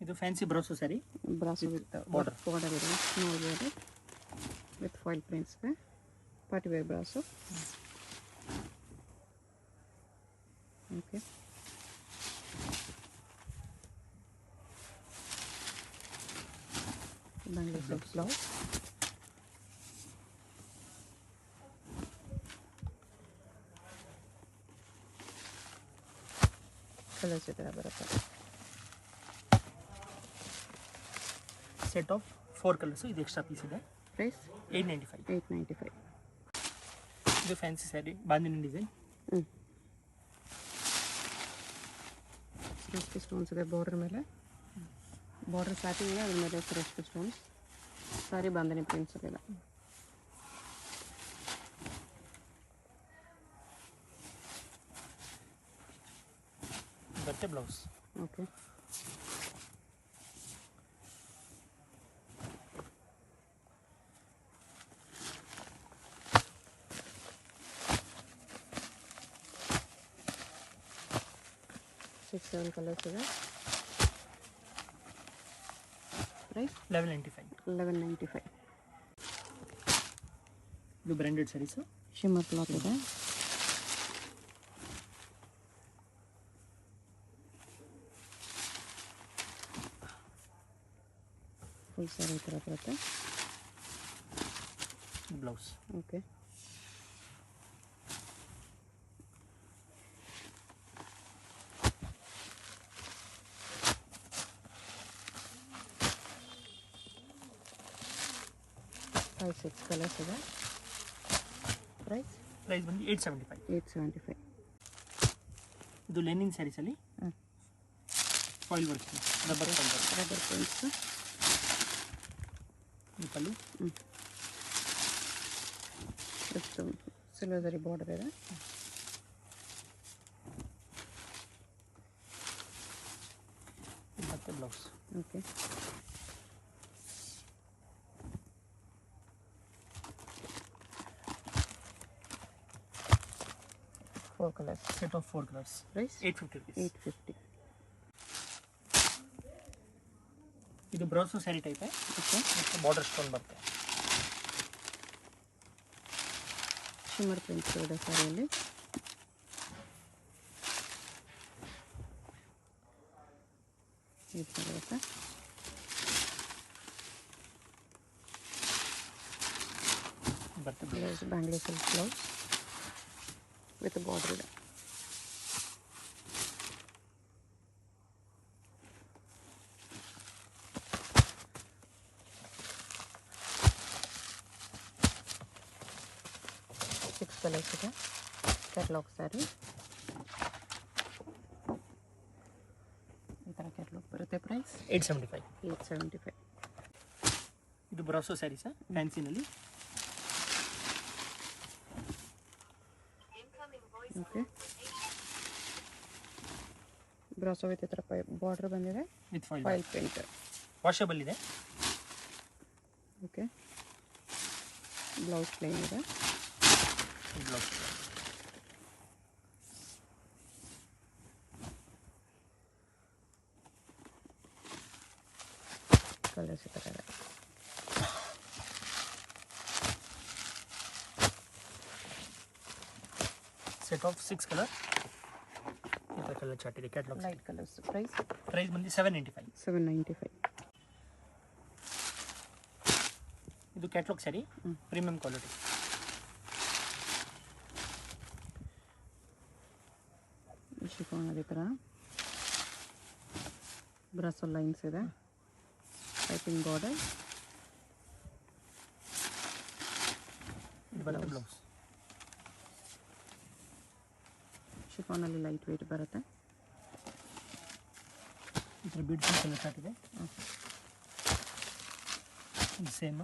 ಇದು fancy brasso sari, brasso with border ಇದೆ, small border with foil prints ಇದೆ, party wear brasso. Okay, Bangalore silk blouse. Colours ಈ ಥರ ಬರುತ್ತೆ. Set of 4 colours. ಇದು ಎಕ್ಸ್ಟ್ರಾ ಪೀಸ್ ಇದೆ. ಪ್ರೈಸ್ 895. 895. ಇದು fancy sari, bandhani design. Fresh stones ಇದೆ ಬಾರ್ಡರ್ ಮೇಲೆ, ಬಾರ್ಡರ್ ಸ್ಟಾರ್ಟಿಂಗ್ ಇದೆ, ಅದ್ರ ಮೇಲೆ fresh stones. Sari bandhani prints ಇದೆ. ಬರುತ್ತೆ ಬ್ಲೌಸ್. ಓಕೆ, ಸಿಕ್ಸ್ 7 ಕಲರ್ಸ್ ಇದೆ. ಪ್ರೈಸ್ 1195. ಇದು ಬ್ರ್ಯಾಂಡೆಡ್ ಸ್ಯಾರೀಸು, ಶಿಮ್ಮರ್ ಕ್ಲಾತ್ ಇದೆ. ಫುಲ್ ಸ್ಯಾರಿ ಈ ಥರ ಬರುತ್ತೆ. ಬ್ಲೌಸ್. ಓಕೆ, ಫೈವ್ 6 ಕಲರ್ಸ್ ಇದೆ. ಪ್ರೈಸ್ ಬಂದು 875. 875. ಇದು ಲೆನಿನ್ ಸ್ಯಾರೀಸಲ್ಲಿ foil work, rubber prints. Pallu silver zari border ಇದೆ. ಮತ್ತೆ blouse. Okay, four colours. Set of 4 colours. Price 850 rupees. 850. ಇದು ಬ್ರಾಸೋ ಸ್ಯಾರಿ ಟೈಪ್. ಓಕೆ, ಮತ್ತು ಬಾರ್ಡರ್ ಸ್ಟೋನ್ ಬರುತ್ತೆ. ಶಿಮ್ಮರ್ ಪ್ರಿಂಟ್ಸ್ ಇದೆ ಸ್ಯಾರಿಯಲ್ಲಿ. ಈ ಥರ ಬರುತ್ತೆ. ಬರುತ್ತೆ blouse Bangalore silk blouse with border ಇದೆ. ಸಿಕ್ಸ್ ಕಲರ್ಸ್ ಇದೆ. ಕ್ಯಾಟ್ಲಾಗ್ ಸ್ಯಾರಿ ಈ ಥರ ಕ್ಯಾಟ್ಲಾಗ್ ಬರುತ್ತೆ. ಪ್ರೈಸ್ 875. 875. ಇದು ಬ್ರಾಸೋ ಸ್ಯಾರಿ ಸರ್, ಫ್ಯಾನ್ಸಿನಲ್ಲಿ. ಓಕೆ, ಬ್ರಾಸೋ ವಿತ್ ಈ ಥರ ಬಾರ್ಡರ್ ಬಂದಿದೆ ವಿತ್ ಫಾಯಿಲ್ ಪ್ರಿಂಟ್. ವಾಷಬಲ್ ಇದೆ. ಓಕೆ, ಬ್ಲೌಸ್ ಪ್ಲೇನ್ ಇದೆ. ಬ್ಲೌಸ್. ಕಲರ್ಸ್ ಈ ಥರ ಇದೆ. Set of 6 colour. ಈ ಥರ ಕಲರ್ ಚಾರ್ಟ್ ಇದೆ. Catalogue light colours. ಪ್ರೈಸ್ ಬಂದು 795. 795. ಇದು catalogue sari, premium quality. Chiffon ಅದೇ ಥರ ಬ್ರಾಸೋ ಲೈನ್ಸ್ ಇದೆ, ಪೈಪಿಂಗ್ ಬಾರ್ಡರ್. ಇದು ಬರುತ್ತೆ ಬ್ಲೌಸ್. ಶಿಫಾನಲ್ಲಿ ಲೈಟ್ ವೆಯ್ಟ್ ಬರುತ್ತೆ. ಈ ಥರ ಬ್ಯೂಟಿಫುಲ್ ಕಲರ್ ಚಾರ್ಟ್ ಇದೆ. ಸೇಮ್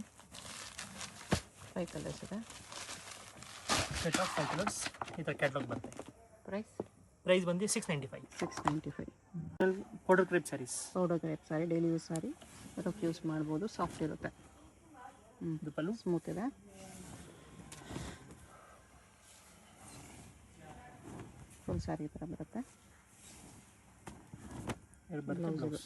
5 ಕಲರ್ಸ್ ಇದೆ. Set of 5 colours. ಈ ಥರ ಕ್ಯಾಟ್ಲಾಗ್ ಬರುತ್ತೆ. ಪ್ರೈಸ್ ಬಂದು 695. 695. Powder crepe sarees. Powder crepe saree, daily use saree, rough use ಮಾಡ್ಬೋದು, ಸಾಫ್ಟ್ ಇರುತ್ತೆ. ಇದು ಪಲ್ಲು ಸ್ಮೂತ್ ಇದೆ. ಫುಲ್ ಸ್ಯಾರಿ ಈ ಥರ ಬರುತ್ತೆ. ಬ್ಲೌಸ್.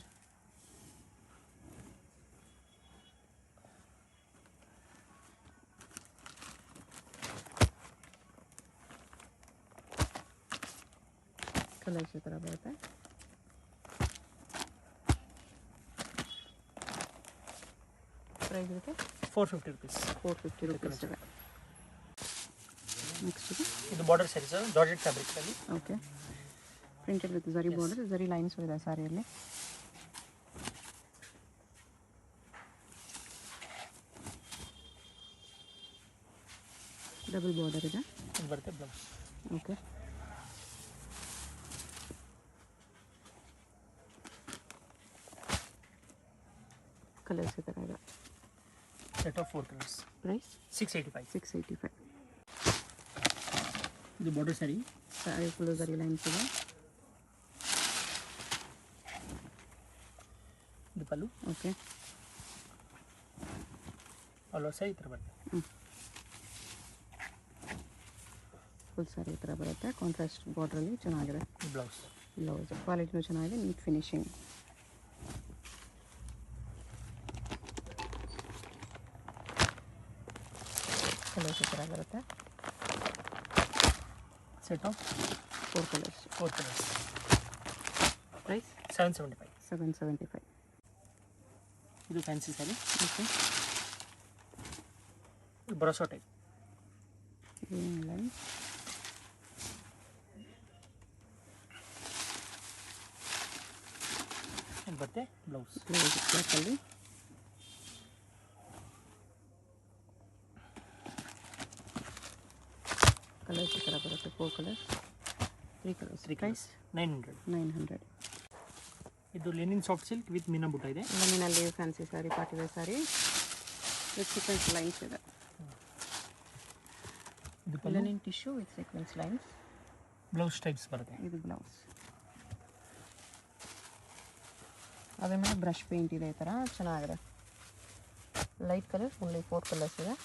ಕಲರ್ಸ್ ಈ ಥರ ಬರುತ್ತೆ. ಪ್ರೈಸ್ ಇರುತ್ತೆ 450 rupees. 450 rupees ಇದೆ. ನೆಕ್ಸ್ಟ್ ಇದು border sari sir, georgette fabric ಅಲ್ಲಿ. Okay, printed with zari border, zari lines ಇದೆ ಸ್ಯಾರಿಯಲ್ಲಿ. ಡಬಲ್ ಬಾರ್ಡರ್ ಇದೆ. ಇದು ಬರುತ್ತೆ ಬ್ಲೌಸ್. ಓಕೆ, ಕಲರ್ಸ್ ಈ ಥರ ಇದೆ. Set of 4 colours. ಪ್ರೈಸ್ 685. 685. ಇದು ಬಾರ್ಡರ್ ಸ್ಯಾರಿ. ಸ್ಯಾರಿ ಫುಲ್ ಝರಿ ಲೈನ್ಸ್ ಇದೆ. ಇದು pallu. Okay, all over sari ಈ ಥರ ಬರುತ್ತೆ. ಫುಲ್ ಸ್ಯಾರಿ ಈ ಥರ ಬರುತ್ತೆ. ಕಾಂಟ್ರಾಸ್ಟ್ ಬಾರ್ಡ್ರಲ್ಲಿ ಚೆನ್ನಾಗಿದೆ. ಬ್ಲೌಸ್. ಬ್ಲೌಸ್ ಕ್ವಾಲಿಟಿನೂ ಚೆನ್ನಾಗಿದೆ, ನೀಟ್ ಫಿನಿಶಿಂಗ್. ಕಲರ್ಸ್ ಈ ಥರ ಬರುತ್ತೆ. Set of 4 colours. 4 colours. Price 775. 775. ಇದು fancy sari. Okay, brasso type. Green line. ಇದು ಬರುತ್ತೆ ಬ್ಲೌಸ್. ಬ್ಲೌಸ್ ಬ್ಲ್ಯಾಕಲ್ಲಿ. ಕಲರ್ಸ್ ಈ ಥರ ಬರುತ್ತೆ. 4 ಕಲರ್ಸ್, 3 ಕಲರ್ಸ್. 3 ಕಲರ್ಸ್. 900. 900. ಇದು linen soft silk with meena butta ಇದೆ. ಲಮಿನಲ್ಲಿ fancy sari, party wear sari with sequence lines ಇದೆ. ಇದು pallu. Linen tissue with sequence lines. Blouse types ಬರುತ್ತೆ. ಇದು ಬ್ಲೌಸ್. ಅದ್ರ ಮೇಲೆ ಬ್ರಷ್ ಪೇಂಟ್ ಇದೆ ಈ ಥರ ಚೆನ್ನಾಗಿದೆ. ಲೈಟ್ ಕಲರ್, ಓನ್ಲಿ 4 ಕಲರ್ಸ್ ಇದೆ.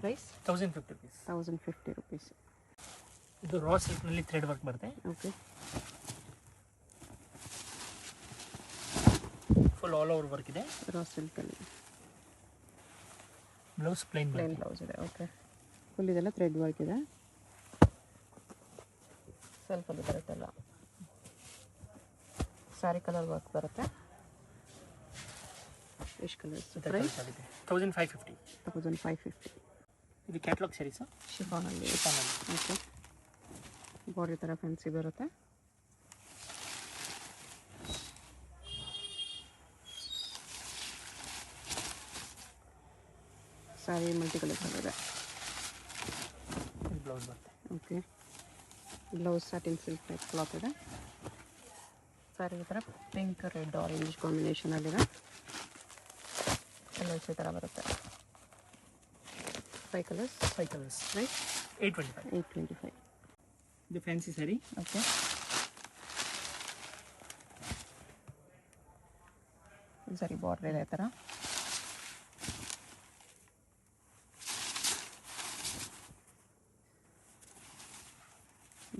Price 1050 rupees. 1050 rupees. ಇದು ರಾ ಸಿಲ್ಕ್ನಲ್ಲಿ ಥ್ರೆಡ್ ವರ್ಕ್ ಬರುತ್ತೆ. Okay, full all over work ಇದೆ. ರಾ ಸಿಲ್ಕಲ್ಲಿ. ಬ್ಲೌಸ್ ಪ್ಲೇನ್ ಬ್ಲೌಸ್ ಇದೆ. ಓಕೆ, ಫುಲ್ ಇದೆಲ್ಲ ಥ್ರೆಡ್ ವರ್ಕ್ ಇದೆ. ಸ್ವಲ್ಪ ಬರುತ್ತಲ್ಲ ಸ್ಯಾರಿ ಕಲರ್ ವರ್ಕ್ ಬರುತ್ತೆ. ಎಷ್ಟು ಕಲರ್ಸ್? ಪ್ರೈಸ್ 1550. 1550. ಇದು ಕ್ಯಾಟ್ಲಾಗ್ ಸ್ಯಾರೀಸ್. ಶಿಫಾನಲ್ಲಿ. ಶಿಫಾನಲ್ಲಿ. ಓಕೆ, ಬಾಡಿ ಥರ ಫ್ಯಾನ್ಸಿ ಬರುತ್ತೆ. ಸ್ಯಾರಿ ಮಲ್ಟಿ ಕಲರ್ಸ್ ಆಗಿದೆ. ಇದು ಬ್ಲೌಸ್ ಬರುತ್ತೆ. Okay, blouse satin silk type cloth ಇದೆ. ಸ್ಯಾರಿ ಈ ಥರ ಪಿಂಕ್ ರೆಡ್ ಆರೆಂಜ್ ಕಾಂಬಿನೇಷನಲ್ಲಿದೆ. ಕಲರ್ಸ್ ಈ ಥರ ಬರುತ್ತೆ. 5 ಕಲರ್ಸ್. 5 ಕಲರ್ಸ್. ಪ್ರೈಸ್ 825. 825. ಇದು ಫ್ಯಾನ್ಸಿ ಸ್ಯಾರಿ. ಓಕೆ, ಸರಿ ಬಾರ್ಡರ್ ಇದೆ ಈ ಥರ.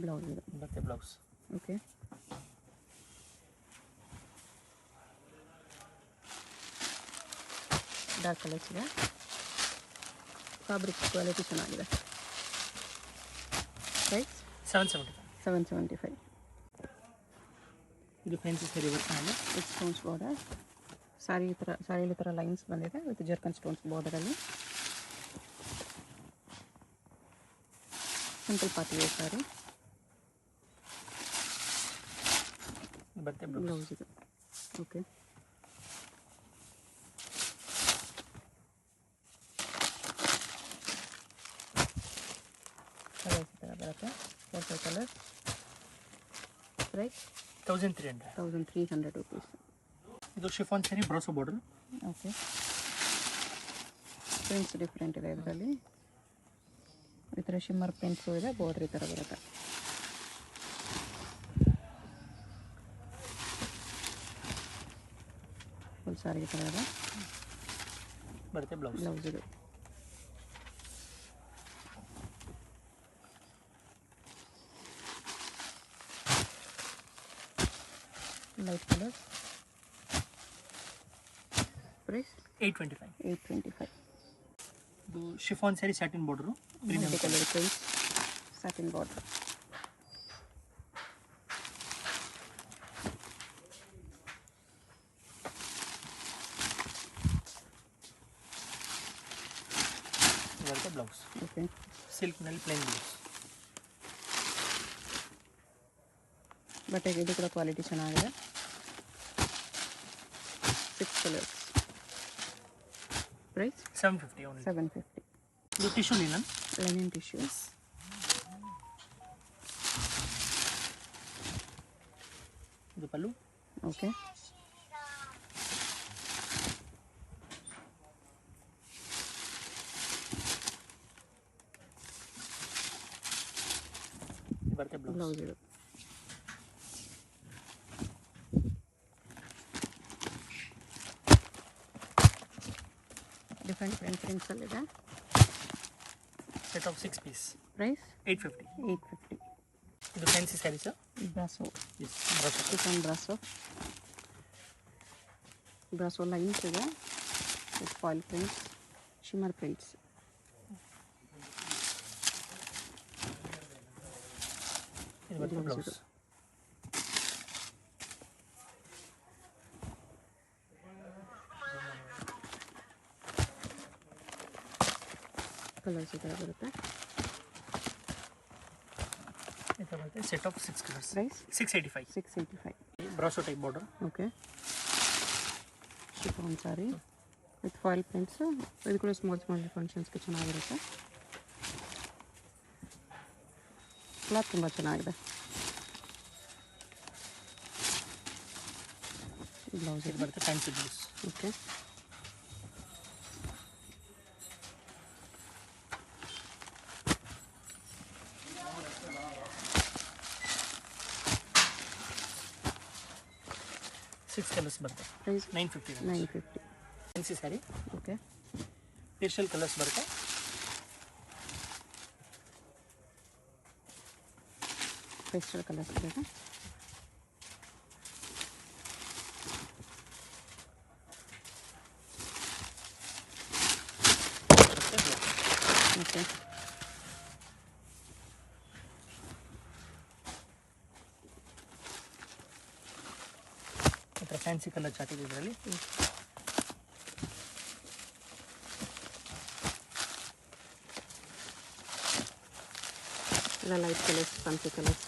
ಬ್ಲೌಸ್ ಇದೆ. ಮತ್ತೆ ಬ್ಲೌಸ್. ಓಕೆ, ಡಾರ್ಕ್ ಕಲರ್ಸ್ ಇದೆ. ಫ್ಯಾಬ್ರಿಕ್ ಕ್ವಾಲಿಟಿ ಚೆನ್ನಾಗಿದೆ. ಪ್ರೈಸ್ 775. 775. ಇದು ಫ್ಯಾನ್ಸಿ ಸ್ಯಾರಿ ವರ್ಕ್ ಆಗಿದೆ. With stones border. ಸ್ಯಾರಿಲಿ ಥರ ಲೈನ್ಸ್ ಬಂದಿದೆ ವಿತ್ ಜರ್ಕನ್ ಸ್ಟೋನ್ಸ್ ಬಾರ್ಡರಲ್ಲಿ. Simple party wear sari. ಬರುತ್ತೆ ಬ್ಲೌಸ್ ಇದೆ. ಓಕೆ, ಕಲರ್ಸ್ ಈ ಥರ ಬರುತ್ತೆ. 4 ಕಲರ್ಸ್. ಪ್ರೈಸ್ 1300. 1300 rupees. ಇದು chiffon sari brasso border. Okay, prints different ಇದೆ ಇದರಲ್ಲಿ. ಈ ಥರ ಶಿಮ್ಮರ್ ಪ್ರಿಂಟ್ಸು ಇದೆ. ಬಾರ್ಡರ್ ಈ ಥರ ಬರುತ್ತೆ. ಫುಲ್ ಸ್ಯಾರಿ ಈ ಥರ ಇದೆ. ಬರುತ್ತೆ ಬ್ಲೌಸ್. ಬ್ಲೌಸ್ ಇದೆ. Light colours. ಪ್ರೈಸ್ 825. 825. ಇದು chiffon sari satin border. Multi colour prints, satin border. ಬರುತ್ತೆ ಬ್ಲೌಸ್. ಓಕೆ, ಸಿಲ್ಕ್ನಲ್ಲಿ ಪ್ಲೇನ್ ಬ್ಲೌಸ್. ಬಟ್ಟೆಗೆ ಇದು ಕೂಡ ಕ್ವಾಲಿಟಿ ಚೆನ್ನಾಗಿದೆ. 6 ಕಲರ್ಸ್. Price 750 only. 750. ಇದು ಟಿಶ್ಯೂ ಲಿನನ್. Linen tissues. ಇದು ಪಲ್ಲು. ಓಕೆ, ಬರುತ್ತೆ ಬ್ಲೌಸ್. ಬ್ಲೌಸ್ ಇದು. ಡಿಫ್ರೆಂಟ್ ಪ್ರಿಂಟ್ಸಲ್ಲಿದೆ. Set of 6 piece. ಪ್ರೈಸ್ 850. 850. ಇದು fancy saris. Brasso. Yes, brush. Chicken brasso. Brasso lines ಇದೆ with foil prints, shimmer prints. ಇದು ಬರುತ್ತೆ ಬ್ಲೌಸ್. ಕಲರ್ಸ್ ಈ ಥರ ಬರುತ್ತೆ. ಇದು ಬರುತ್ತೆ set of 6 colours. Price 685. 685. Brasso type border. Okay, chiffon sari with foil prints. ಇದು ಕೂಡ ಸ್ಮಾಲ್ ಫಂಕ್ಷನ್ಸ್ಗೆ ಚೆನ್ನಾಗಿರುತ್ತೆ. ಕ್ಲಾತ್ ತುಂಬ ಚೆನ್ನಾಗಿದೆ. ಬ್ಲೌಸ್ ಇದು ಬರುತ್ತೆ fancy blouse. Okay, six colours ಬರುತ್ತೆ. Price 950. 950. Fancy sari. Okay, pastel colours ಬರುತ್ತೆ. ಪೇಸ್ಟಲ್ ಕಲರ್ಸ್ ಇದೆ. ಓಕೆ, ಈ ಥರ ಫ್ಯಾನ್ಸಿ ಕಲರ್ ಚಾರ್ಟ್ ಇದೆ ಇದರಲ್ಲಿ. ಇಲ್ಲ light colours, fancy colours.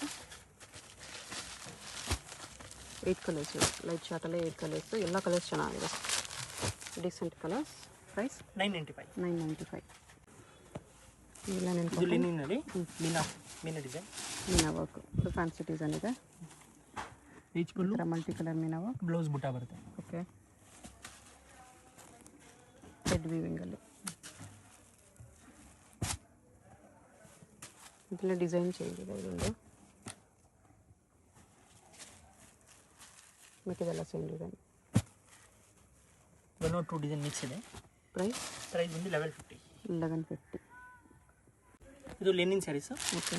8 colours light ಚಾರ್ಟಲ್ಲೇ 8 ಕಲರ್ಸ್. ಎಲ್ಲ ಕಲರ್ಸ್ ಚೆನ್ನಾಗಿದೆ, ಡಿಸೆಂಟ್ ಕಲರ್ಸ್. ಪ್ರೈಸ್ 995. 995. ಇಲ್ಲ ಇದು ನೆನ್ಕೊಂಡು ಲಿನಿನಲ್ಲಿ ಮೀನಾ ಡಿಸೈನ್. ಮೀನಾ ವರ್ಕ್. ಇದು ಫ್ಯಾನ್ಸಿ ಡಿಸೈನ್ ಇದೆ. ರಿಚ್ ಈ ಪಲ್ಲು, ಥರ multi colour meena work. Blouse ಬುಟ್ಟ ಬರುತ್ತೆ. ಓಕೆ, ಹೆಡ್ ವೀವಿಂಗಲ್ಲಿ ಇದೆಲ್ಲ ಡಿಸೈನ್ ಚೇಂಜ್ ಇದೆ. ಇದೊಂದು ಮಿಕ್ಕಿದೆಲ್ಲ same design. 1 or 2 design mix ಇದೆ. ಪ್ರೈಸ್ ಪ್ರೈಸ್ ಬಂದು 1150. 1150. ಇದು ಲೆನಿನ್ ಸ್ಯಾರೀಸ್. ಓಕೆ,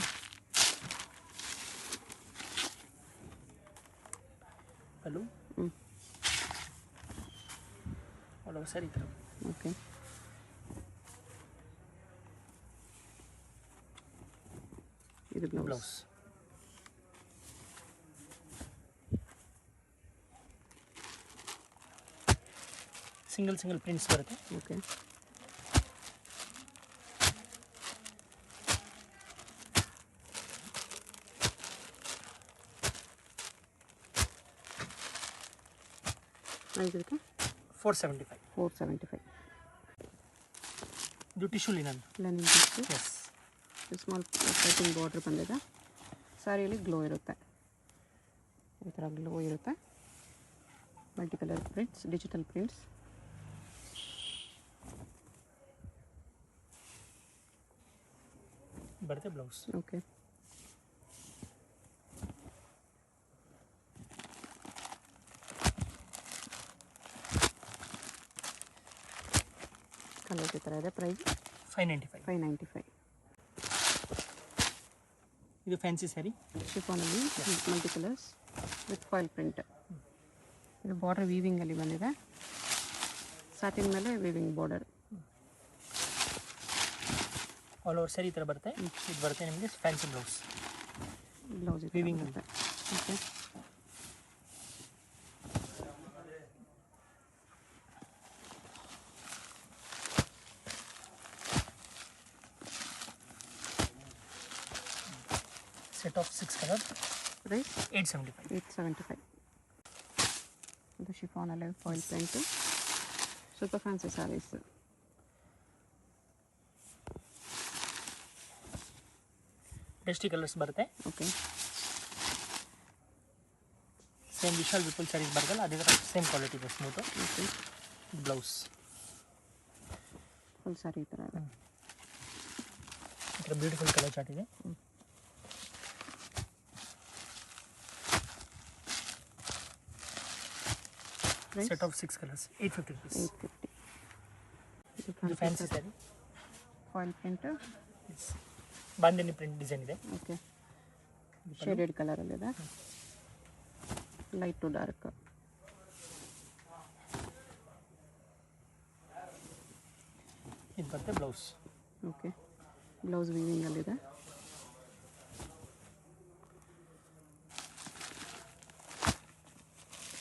ಪಲ್ಲು ಹ್ಞೂ, ಆಲ್ ಓವರ್ ಸ್ಯಾರಿ ಈ ಥರ. ಓಕೆ, ಇದು ಬ್ಲೌಸ್. ಬ್ಲೌಸ್ ಸಿಂಗಲ್ ಪ್ರಿಂಟ್ಸ್ ಬರುತ್ತೆ. ಓಕೆ, ಪ್ರೈಸ್ ಇದಕ್ಕೆ 475. 475. ಇದು tissue linen. Linen tissue. Yes, small piping border ಬಂದಿದೆ. ಸ್ಯಾರಿಯಲ್ಲಿ ಗ್ಲೋ ಇರುತ್ತೆ, ಈ ಥರ ಗ್ಲೋ ಇರುತ್ತೆ. Multi colour prints, digital prints. ಬರುತ್ತೆ ಬ್ಲೌಸ್. ಓಕೆ, ಕಲರ್ಸ್ ಈ ಥರ ಇದೆ. ಪ್ರೈಸ್ 595. 595. ಇದು ಫ್ಯಾನ್ಸಿ ಸ್ಯಾರಿ. ಶಿಫಾನಲ್ಲಿ multi colours with foil print. ಇದು ಬಾರ್ಡರ್ ವೀವಿಂಗಲ್ಲಿ ಬಂದಿದೆ. ಸಾಟಿನ್ ಮೇಲೆ weaving border. All over sari ಈ ಥರ ಬರುತ್ತೆ. ಇದು ಬರುತ್ತೆ ನಿಮಗೆ ಫ್ಯಾನ್ಸಿ ಬ್ಲೌಸ್. ಬ್ಲೌಸ್ Weaving ಬರುತ್ತೆ. Okay, set of 6 colour price 875. 875. ಇದು ಶಿಫಾನಲ್ಲಿ ಫಾಯಿಲ್ ಪ್ರಿಂಟು, ಸ್ವಲ್ಪ ಫ್ಯಾನ್ಸಿ ಸ್ಯಾರೀಸ್. ಡಸ್ಟಿ ಕಲರ್ಸ್ ಬರುತ್ತೆ. ಓಕೆ, ಸೇಮ್ ವಿಶಾಲ್ ವಿಪುಲ್ ಸ್ಯಾರೀಸ್ ಬರ್ತಲ್ಲ ಅದೇ ಥರ ಸೇಮ್ ಕ್ವಾಲಿಟಿ ಇದೆ, smooth. Okay, blouse full sari ಈ ಥರ ಇದೆ. ಈ ಥರ ಬ್ಯೂಟಿಫುಲ್ ಕಲರ್ ಚಾರ್ಟ್ ಇದೆ. Set of 6 colours 850 rupees. 850. ಇದು fancy sari, foil print. Bandhani print design ಇದೆ. ಓಕೆ, ಶೇಡೆಡ್ ಕಲರಲ್ಲಿದೆ, ಲೈಟ್ ಟು ಡಾರ್ಕ್. ಇದು ಬರುತ್ತೆ ಬ್ಲೌಸ್. ಓಕೆ, ಬ್ಲೌಸ್ ವೀವಿಂಗಲ್ಲಿದೆ.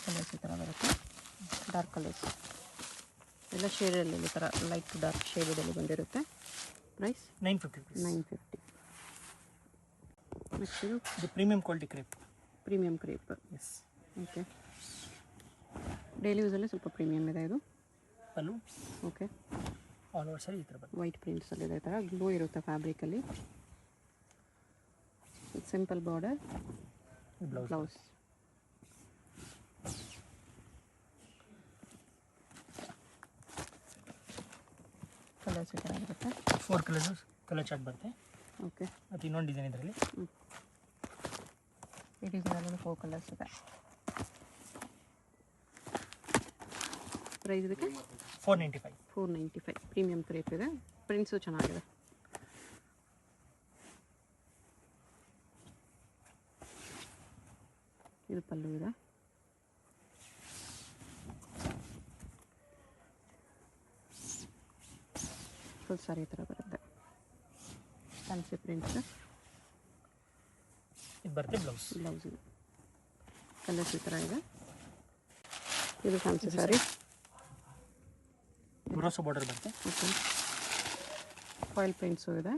ಕಲರ್ಸ್ ಈ ಥರ ಬರುತ್ತೆ, ಡಾರ್ಕ್ ಕಲರ್ಸ್ ಎಲ್ಲ ಶೇಡಲ್ಲಿ ಈ ಥರ ಲೈಟ್ ಟು ಡಾರ್ಕ್ ಶೇಡಲ್ಲಿ ಬಂದಿರುತ್ತೆ. Price 950 rupees. 950. ನೆಕ್ಸ್ಟ್ ಇದು premium quality crepe. Premium crepe. Yes. Okay, daily ಯೂಸಲ್ಲಿ ಸ್ವಲ್ಪ ಪ್ರೀಮಿಯಮ್ ಇದೆ ಇದು. ಪಲ್ಲು ಓಕೆ, ಆಲ್ ಓವರ್ ಸರಿ ಈ ಥರ ಬರುತ್ತೆ. ವೈಟ್ ಪ್ರಿಂಟ್ಸಲ್ಲಿದೆ, ಈ ಥರ ಗ್ಲೋ ಇರುತ್ತೆ ಫ್ಯಾಬ್ರಿಕಲ್ಲಿ. Simple border, blouse. ಕಲರ್ಸ್ ಈ ಥರ ಬರುತ್ತೆ. 4 ಕಲರ್ಸ್ ಕಲರ್ ಚಾರ್ಟ್ ಬರುತ್ತೆ. ಓಕೆ, ಮತ್ತು ಇನ್ನೊಂದು ಡಿಸೈನ್ ಇದರಲ್ಲಿ. ಈ ಡಿಸೈನಲ್ಲಿ 4 ಕಲರ್ಸ್ ಇದೆ. ಪ್ರೈಸ್ ಇದಕ್ಕೆ 495. 495. ಪ್ರೀಮಿಯಂ ಕ್ರೇಪ್ ಇದೆ, ಪ್ರಿಂಟ್ಸು ಚೆನ್ನಾಗಿದೆ. ಇದು ಪಲ್ಲು ಇದೆ. ಫುಲ್ ಸಾರಿ ಈ ಥರ ಬರುತ್ತೆ, ಫ್ಯಾನ್ಸಿ ಪ್ರಿಂಟ್ಸ್. ಇದು ಬರುತ್ತೆ ಬ್ಲೌಸ್. ಬ್ಲೌಸ್ ಇದೆ, ಕಲರ್ಸ್ ಈ ಥರ ಇದೆ. ಇದು ಫ್ಯಾನ್ಸಿ ಸ್ಯಾರಿ. ಬ್ರೋಸೋ ಬಾರ್ಡರ್ ಬರುತ್ತೆ. ಓಕೆ, ಫಾಯಿಲ್ ಪ್ರಿಂಟ್ಸು ಇದೆ.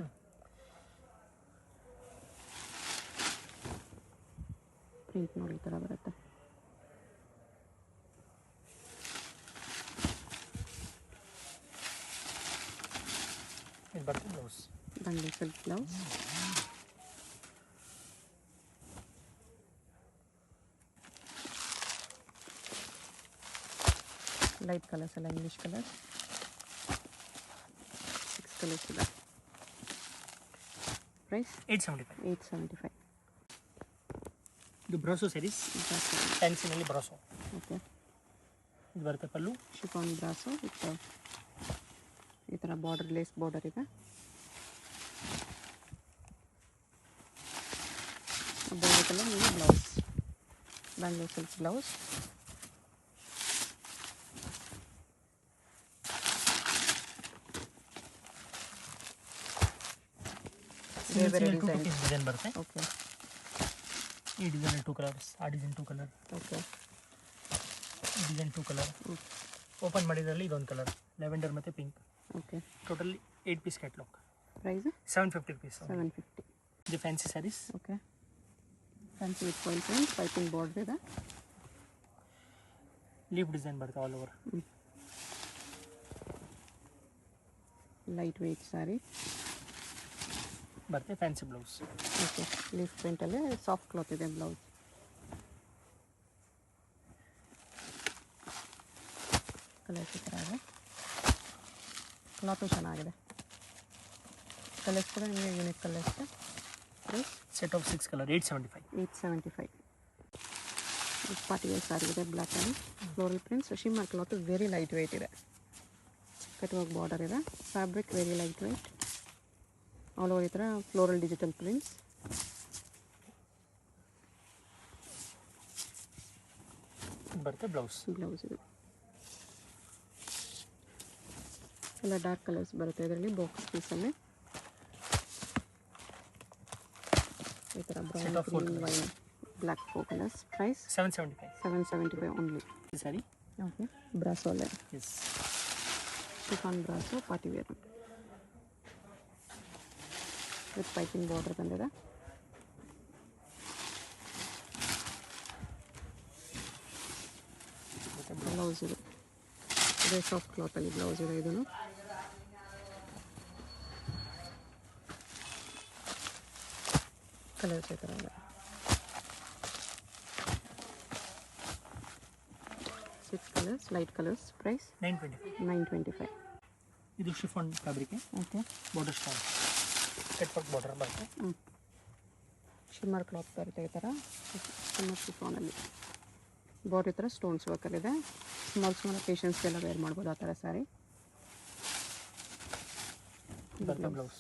ಪ್ರಿಂಟ್ ನೋಡಿ ಈ ಥರ ಬರುತ್ತೆ. ಇದು ಬರುತ್ತೆ ಬ್ಲೌಸ್. ಬಂಡಿ ಸಿಲ್ಕ್ ಬ್ಲೌಸ್. ಲೈಟ್ ಕಲರ್ಸ್ ಎಲ್ಲ ಇಂಗ್ಲೀಷ್ ಕಲರ್ಸ್. 6 ಕಲರ್ಸ್ ಇದೆ. ಪ್ರೈಸ್ 875. 875. ಇದು ಬ್ರೋಸೋ ಸ್ಯಾರೀಸ್, ಫ್ಯಾನ್ಸಿನಲ್ಲಿ ಬ್ರೋಸೋ. ಓಕೆ, ಇದು ಬರುತ್ತೆ ಪಲ್ಲು. ಶಿಫಾನ್ ಬ್ರಾಸು ವಿತ್ ಈ ಥರ ಬಾರ್ಡರ್, ಲೇಸ್ ಬಾರ್ಡರ್ ಇದೆ. ಬೇರೆ ಕಲರ್ ನೀವು ಬ್ಲೌಸ್, ಬ್ಯಾಂಗ್ಳೂರ್ ಸಿಲ್ಕ್ ಬ್ಲೌಸ್. ಬೇರೆ ಡಿಸೈನ್ ಬರುತ್ತೆ. ಓಕೆ, ಈ ಡಿಸೈನ್ 2 ಕಲರ್ಸ್, ಆ ಡಿಸೈನ್ 2 ಕಲರ್. ಓಕೆ, ಈ ಡಿಸೈನ್ 2 ಕಲರ್. ಓಪನ್ ಮಾಡಿದ್ರಲ್ಲಿ ಇದೊಂದು ಕಲರ್, ಲೆವೆಂಡರ್ ಮತ್ತು pink. Okay, totally 8 piece catalogue. Price 750 rupees. 750. ಇದು fancy saris. Okay, fancy with foil print, piping border ಇದೆ. ಲೀಫ್ ಡಿಸೈನ್ ಬರುತ್ತೆ all over. Light weight sari ಬರುತ್ತೆ, fancy blouse. Okay, leaf ಪ್ರಿಂಟಲ್ಲಿ soft cloth ಇದೆ blouse. Colours ಈ ಥರ ಇದೆ, ಕ್ಲಾತು ಚೆನ್ನಾಗಿದೆ. ಕಲರ್ಸ್ ಕೂಡ ನಿಮಗೆ unique colours. Price set of 6 colour 875. 875. Party wear sari ಇದೆ ಬ್ಲ್ಯಾಕಲ್ಲಿ, floral prints, shimmer cloth, very light weight ಇದೆ. ಕಟ್ ವರ್ಕ್ ಬಾರ್ಡರ್ ಇದೆ, fabric very light weight, all over ಈ ಥರ ಫ್ಲೋರಲ್ ಡಿಜಿಟಲ್ ಪ್ರಿಂಟ್ಸ್. ಬರುತ್ತೆ ಬ್ಲೌಸ್. ಬ್ಲೌಸ್ ಇದೆ, ಎಲ್ಲ ಡಾರ್ಕ್ ಕಲರ್ಸ್ ಬರುತ್ತೆ ಇದರಲ್ಲಿ. ಬಾಕ್ಸ್ ಪೀಸಲ್ಲಿ ಈ ಥರ brown, green, wine, black 4 colours. Price 775. 775 only. ಸರಿ. ಓಕೆ, ಬ್ರಾಸೋ ಅಲ್ಲೇ, yes, chiffon brasso party wear with piping border ಬಂದಿದೆ. ಬ್ಲೌಸ್ ಇದು ಇದೇ ಸಾಫ್ಟ್ ಕ್ಲಾತಲ್ಲಿ ಬ್ಲೌಸ್ ಇದೆ ಇದನ್ನು. ಕಲರ್ಸ್ ಈ ಥರ ಇದೆ. 6 ಕಲರ್ಸ್, ಲೈಟ್ ಕಲರ್ಸ್. ಪ್ರೈಸ್ 925. ಇದು chiffon fabric. Okay. Border stone cut work border ಬರುತ್ತೆ. ಶಿಮ್ಮರ್ ಕ್ಲಾತ್ ಬರುತ್ತೆ ಈ ಥರ. ಶಿಮ್ಮರ್ ಶಿಫಾನಲ್ಲಿ ಬಾರ್ಡರ್ ಈ ಥರ ಸ್ಟೋನ್ಸ್ ವರ್ಕಲ್ಲಿದೆ. ಸ್ಮಾಲ್ ಪೇಷನ್ಸ್ಗೆಲ್ಲ ವೇರ್ ಮಾಡ್ಬೋದು ಆ ಥರ ಸ್ಯಾರಿ. ಬ್ಲೌಸ್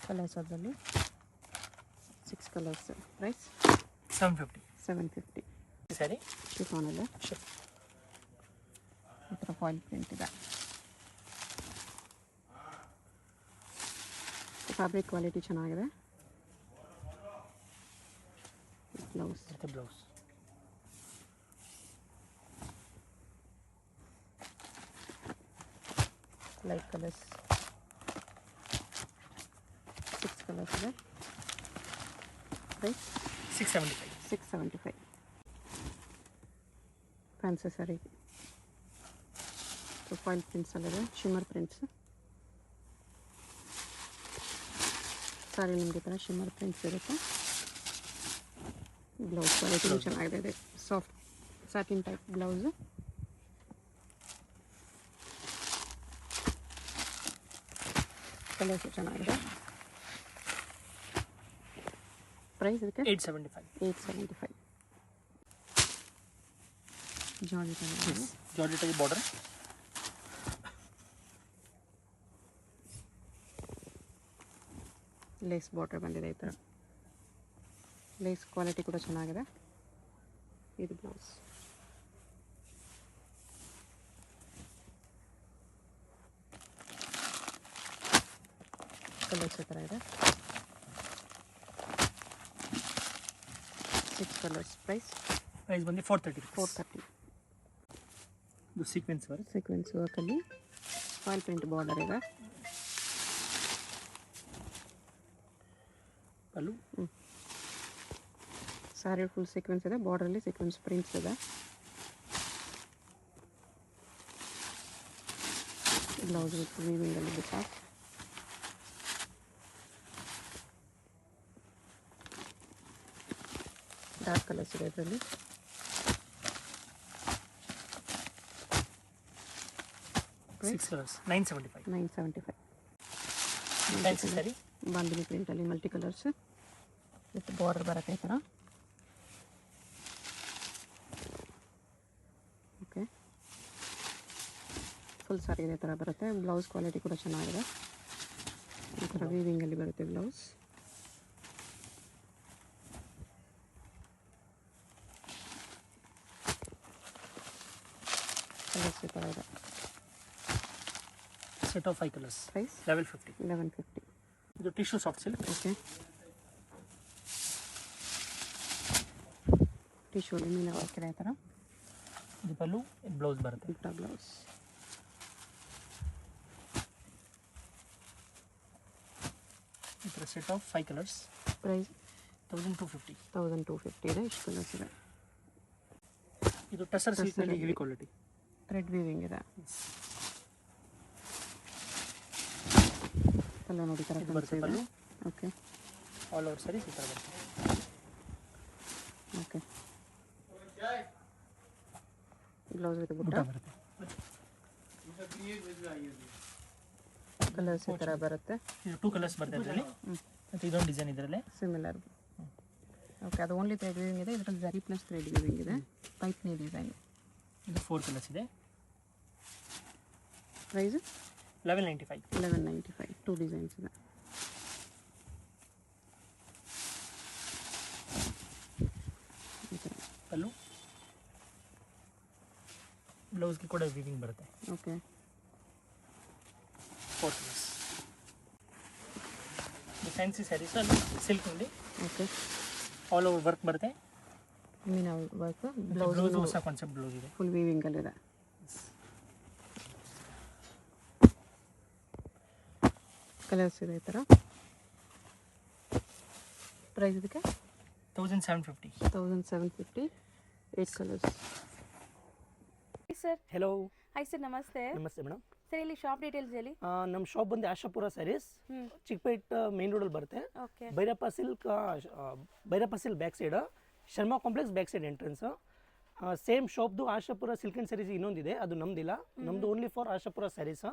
ಕಲರ್ಸ್ ಅದರಲ್ಲಿ 6 ಕಲರ್ಸ್. ಪ್ರೈಸ್ 750. ಸ್ಯಾರಿ ಶಿಫಾನಲ್ಲೇ ಈ ಥರ ಫಾಯಿಲ್ ಪ್ರಿಂಟ್ ಇದೆ. ಫ್ಯಾಬ್ರಿಕ್ ಕ್ವಾಲಿಟಿ ಚೆನ್ನಾಗಿದೆ. ಬ್ಲೌಸ್ ಲೈಟ್ ಕಲರ್ಸ್ 6 ಕಲರ್ಸ್ ಇದೆ. Price 675. Fancy saree profile prints ಅಲ್ಲಿದೆ. ಶಿಮ್ಮರ್ ಪ್ರಿಂಟ್ಸ್ ಸ್ಯಾರಿ ನಿಮಗೆ ಥರ ಶಿಮ್ಮರ್ ಪ್ರಿಂಟ್ಸ್ ಇರುತ್ತೆ. ಬ್ಲೌಸ್ ಕ್ವಾಲಿಟಿ ಚೆನ್ನಾಗಿದೆ. ಇದೆ soft satin type blouse. Colours ಚೆನ್ನಾಗಿದೆ. ಪ್ರೈಸ್ ಇದಕ್ಕೆ 875. Georgette border. ಲೇಸ್ ಬಾರ್ಡರ್ ಬಂದಿದೆ ಈ ಥರ. ಲೇಸ್ ಕ್ವಾಲಿಟಿ ಕೂಡ ಚೆನ್ನಾಗಿದೆ. ಇದು ಬ್ಲೌಸ್. ಕಲರ್ಸ್ ಈ ಥರ ಇದೆ. 6 ಕಲರ್ಸ್. ಪ್ರೈಸ್ ಬಂದು 430. ಇದು ಸೀಕ್ವೆನ್ಸ್ ವರ್ಕಲ್ಲಿ ಫಾಯಿಲ್ ಪ್ರಿಂಟ್ ಬಾರ್ಡರ್ ಇದೆ. ಸ್ಯಾರಿ ಫುಲ್ ಸೀಕ್ವೆನ್ಸ್ ಇದೆ. ಬಾರ್ಡರಲ್ಲಿ ಸೀಕ್ವೆನ್ಸ್ ಪ್ರಿಂಟ್ಸ್ ಇದೆ. ಬ್ಲೌಸ್ ವಿತ್ ವೀವಿಂಗಲ್ಲಿ ಬಿಟ್ಟು ಡಾರ್ಕ್ ಕಲರ್ಸ್ ಇದೆ ಇದರಲ್ಲಿ. Six colors, 975. Fancy saree. Bandhani ಪ್ರಿಂಟಲ್ಲಿ ಮಲ್ಟಿ ಕಲರ್ಸ್ ವಿತ್ ಬಾರ್ಡರ್ ಬರುತ್ತೆ ಈ ಥರ. ಓಕೆ. ಫುಲ್ ಸಾರಿ ಇದೇ ಥರ ಬರುತ್ತೆ. ಬ್ಲೌಸ್ ಕ್ವಾಲಿಟಿ ಕೂಡ ಚೆನ್ನಾಗಿದೆ. ಈ ಥರ ವೀವಿಂಗಲ್ಲಿ ಬರುತ್ತೆ ಬ್ಲೌಸ್. ಕಲರ್ಸ್ ಈ ಥರ ಇದೆ. Set of 5 colors. Price 1150. ಇದು tissue soft silk. Okay. Tissue meena work ಇದೆ ಈ ಥರ. ಇದು ಪಲ್ಲು, ಬ್ಲೌಸ್ ಬರುತ್ತೆ. ಇಟ್ಟ ಬ್ಲೌಸ್. ಈ ಥರ ಸೆಟ್ ಆಫ್ 5 ಕಲರ್ಸ್. ಪ್ರೈಸ್ 1250 ಇದೆ. ಇಷ್ಟು ಕಲರ್ಸ್ ಇದೆ. ಇದು ಟಸರ್ ಸಿಲ್ಕ್ನಲ್ಲಿ ಹೆವಿ ಕ್ವಾಲಿಟಿ. ಥ್ರೆಡ್ ವೀವಿಂಗ್ ಇದೆ. ಪಲ್ಲು ನೋಡಿ ಥರ ಬರುತ್ತೆ pallu. Okay. All over sari ಈ ಥರ ಬರುತ್ತೆ. ಓಕೆ. ಬ್ಲೌಸ್ ವಿತ್ ಬುಟ್ಟ ಬರುತ್ತೆ. ಕಲರ್ಸ್ ಈ ಥರ ಬರುತ್ತೆ. ಇದು 2 ಕಲರ್ಸ್ ಬರುತ್ತೆ ಇದರಲ್ಲಿ. ಮತ್ತು ಇದೊಂದು ಡಿಸೈನ್ ಇದರಲ್ಲಿ ಸಿಮಿಲರ್. ಓಕೆ. ಅದು ಓನ್ಲಿ ಥ್ರೆಡ್ ವೀವಿಂಗ್ ಇದೆ. ಇದರಲ್ಲಿ ಜರಿ ಪ್ಲಸ್ ಥ್ರೆಡ್ ವೀವಿಂಗ್ ಇದೆ. ಪೈಪ್ನಿ ಡಿಸೈನ್. ಇದು 4 ಕಲರ್ಸ್ ಇದೆ. ಪ್ರೈಸ್ 1195. 2 ಡಿಸೈನ್ಸ್ ಇದೆ. ಪಲ್ಲು, ಬ್ಲೌಸ್ಗೆ ಕೂಡ ವೀವಿಂಗ್ ಬರುತ್ತೆ. ಓಕೆ. 4 ಕಲರ್ಸ್. ಇದು ಫ್ಯಾನ್ಸಿ ಸ್ಯಾರೀಸ್ ಅಲ್ಲಿ ಸಿಲ್ಕ್ನಲ್ಲಿ. ಓಕೆ. ಆಲ್ ಓವರ್ ವರ್ಕ್ ಬರುತ್ತೆ. ಮೀನಾ ವರ್ಕ್. ಬ್ಲೌಸ್ ಹೊಸ ಕಾನ್ಸೆಪ್ಟ್ ಬ್ಲೌಸ್ ಇದೆ. ಫುಲ್ ವೀವಿಂಗಲ್ಲಿದೆ. ಕಲರ್ಸ್ ಇದೆ ಈ ಥರ. ಪ್ರೈಸ್ ಇದಕ್ಕೆ 1750. 1750. 8 colours. Sir hello hi sir ನಮಸ್ತೆ. ನಮಸ್ತೆ ಮೇಡಮ್. ಸರ್ ಇಲ್ಲಿ ಶಾಪ್ ಡೀಟೇಲ್ಸ್ ಹೇಳಿ. ನಮ್ಮ ಶಾಪ್ ಬಂದು ಆಶಾಪುರ ಸ್ಯಾರೀಸ್, ಚಿಕ್ಕಪೇಟ್ ಮೇನ್ ರೋಡಲ್ಲಿ ಬರುತ್ತೆ. Okay. Bhairappa silk back side, Sharma complex back side entrance. Same ಶಾಪ್ದು ಆಶಾಪುರ ಸಿಲ್ಕ್ ಆ್ಯಂಡ್ ಸ್ಯಾರೀಸ್ ಇನ್ನೊಂದಿದೆ, ಅದು ನಮ್ದಿಲ್ಲ. ನಮ್ದು ಓನ್ಲಿ ಫಾರ್ ಆಶಾಪುರ ಸ್ಯಾರೀಸ್.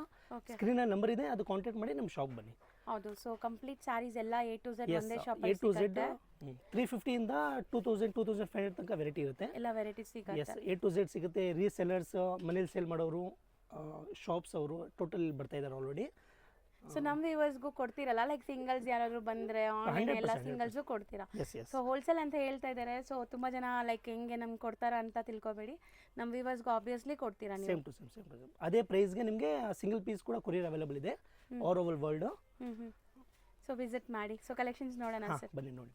ಸ್ಕ್ರೀನಲ್ಲಿ ನಂಬರ್ ಇದೆ, ಅದು ಕಾಂಟ್ಯಾಕ್ಟ್ ಮಾಡಿ ನಮ್ಮ ಶಾಪ್ ಬನ್ನಿ. ಹೌದು. ಸೊ ಕಂಪ್ಲೀಟ್ ಸ್ಯಾರೀಸ್ ಎಲ್ಲ A to Z ಒಂದೇ ಶಾಪ್ A to Z 350 ಇಂದ 2000 2500 ತನಕ ವೆರೈಟಿ ಇರುತ್ತೆ. ಎಲ್ಲ ವೆರೈಟೀಸ್ ಸಿಗುತ್ತೆ. ಎಸ್, A to Z ಸಿಗುತ್ತೆ. ರೀಸೆಲ್ಲರ್ಸ್, ಮನೇಲಿ ಸೇಲ್ ಮಾಡೋರು, ಶಾಪ್ಸ್ ಅವರು ಟೋಟಲ್ ಬರ್ತಾ ಇದ್ದಾರೆ ಆಲ್ರೆಡಿ. ಸೊ ನಮ್ಮ ವ್ಯೂವರ್ಸ್ಗೂ ಕೊಡ್ತೀರಲ್ಲ, ಲೈಕ್ ಸಿಂಗಲ್ಸ್ ಯಾರಾದರೂ ಬಂದರೆ ಆನ್ಲೈನ್ ಎಲ್ಲ ಸಿಂಗಲ್ಸು ಕೊಡ್ತೀರಾ? S S. ಸೊ ಹೋಲ್ಸೇಲ್ ಅಂತ ಹೇಳ್ತಾ ಇದ್ದಾರೆ. ಸೊ ತುಂಬ ಜನ ಲೈಕ್ ಹೆಂಗೆ ನಮ್ಗೆ ಕೊಡ್ತಾರಾ ಅಂತ ತಿಳ್ಕೊಬೇಡಿ, ನಮ್ಮ ವ್ಯೂವರ್ಸ್ಗೂ ಆಬ್ವಿಯಸ್ಲಿ ಕೊಡ್ತೀರಾ ನೀವು? Same to same. ಅದೇ ಪ್ರೈಸ್ಗೆ ನಿಮಗೆ ಸಿಂಗಲ್ ಪೀಸ್ ಕೂಡ ಕೊರಿಯರ್ ಅವೈಲೇಬಲ್ ಇದೆ all over world. So visit ಮಾಡಿ. ಸೊ ಕಲೆಕ್ಷನ್ಸ್ ನೋಡೋಣ ಸರ್. ಬನ್ನಿ ನೋಡಿ.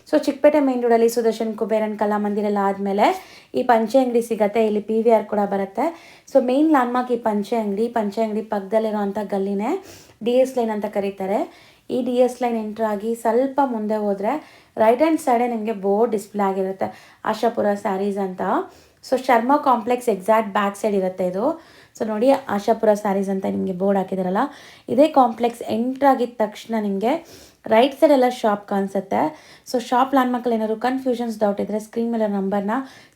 ಸೊ ಚಿಕ್ಕಪೇಟೆ ಮೇನ್ ರೋಡಲ್ಲಿ ಸುದರ್ಶನ್ ಕುಬೇರನ್ ಕಲಾಮಂದಿರ ಎಲ್ಲ ಆದಮೇಲೆ ಈ ಪಂಚೆ ಅಂಗಡಿ ಸಿಗುತ್ತೆ. ಇಲ್ಲಿ PVR ಕೂಡ ಬರುತ್ತೆ. ಸೊ ಮೇನ್ ಲ್ಯಾಂಡ್ಮಾರ್ಕ್ ಈ ಪಂಚೆ ಅಂಗಡಿ ಪಕ್ಕದಲ್ಲಿರೋಂಥ ಗಲ್ಲಿನೇ DS ಲೈನ್ ಅಂತ ಕರೀತಾರೆ. ಈ DS ಲೈನ್ ಎಂಟ್ರ್ ಆಗಿ ಸ್ವಲ್ಪ ಮುಂದೆ ಹೋದರೆ ರೈಟ್ ಹ್ಯಾಂಡ್ ಸೈಡೇ ನಿಮಗೆ ಬೋರ್ಡ್ ಡಿಸ್ಪ್ಲೇ ಆಗಿರುತ್ತೆ, ಆಶಾಪುರ ಸ್ಯಾರೀಸ್ ಅಂತ. So Sharma complex exact back side ಇರುತ್ತೆ ಇದು. ಸೊ ನೋಡಿ, ಆಶಾಪುರ ಸ್ಯಾರೀಸ್ ಅಂತ ನಿಮಗೆ ಬೋರ್ಡ್ ಹಾಕಿದಾರಲ್ಲ, ಇದೇ ಕಾಂಪ್ಲೆಕ್ಸ್ ಎಂಟ್ರ್ ಆಗಿದ ತಕ್ಷಣ ನಿಮಗೆ ರೈಟ್ ಸೈಡ್ ಎಲ್ಲ ಶಾಪ್ ಕಾಣಿಸುತ್ತೆ. ಸೊ ಶಾಪ್ ಲ್ಯಾಂಡ್ಮಾರ್ಕಲ್ಲಿ ಏನಾದ್ರು ಕನ್ಫ್ಯೂಷನ್ಸ್ ಡೌಟ್ ಇದ್ದರೆ ಸ್ಕ್ರೀನ್ ಮೇಲೆ ನಂಬರ್ನ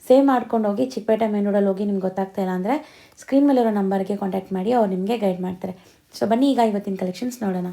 ಸೇವ್ ಮಾಡ್ಕೊಂಡು ಹೋಗಿ. ಚಿಕ್ಕಪೇಟೆ ಮೇನ್ ರೋಡಲ್ಲಿ ಹೋಗಿ ನಿಮ್ಗೆ ಗೊತ್ತಾಗ್ತಾ ಇಲ್ಲ ಅಂದರೆ ಸ್ಕ್ರೀನ್ ಮೇಲಿರೋ ನಂಬರ್ಗೆ ಕಾಂಟ್ಯಾಕ್ಟ್ ಮಾಡಿ, ಅವ್ರು ನಿಮಗೆ ಗೈಡ್ ಮಾಡ್ತಾರೆ. ಸೊ ಬನ್ನಿ ಈಗ ಇವತ್ತಿನ ಕಲೆಕ್ಷನ್ಸ್ ನೋಡೋಣ.